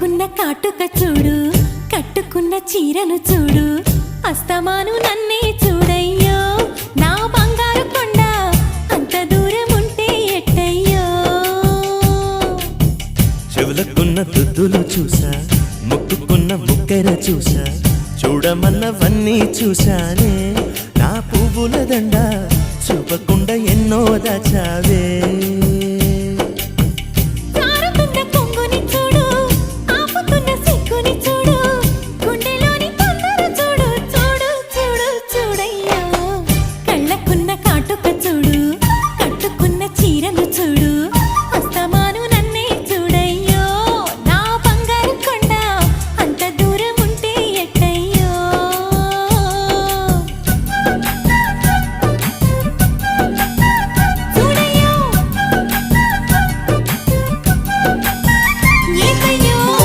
కట్టుకున్న కాటుక చూడు, కట్టుకున్న చీరను చూడు, అస్తమాను నన్నే చూడయ్యో నా బంగారు కొండ, అంత దూరం ఉంటే ఎట్టయ్యో. చెవులకున్న దుద్దులు చూసా, ముక్కుకున్న ముక్కెర చూసా, చూడమన్నవన్నీ చూశానే. నా పువ్వుల దండ చూపకుండా ఎన్నో దాచావే.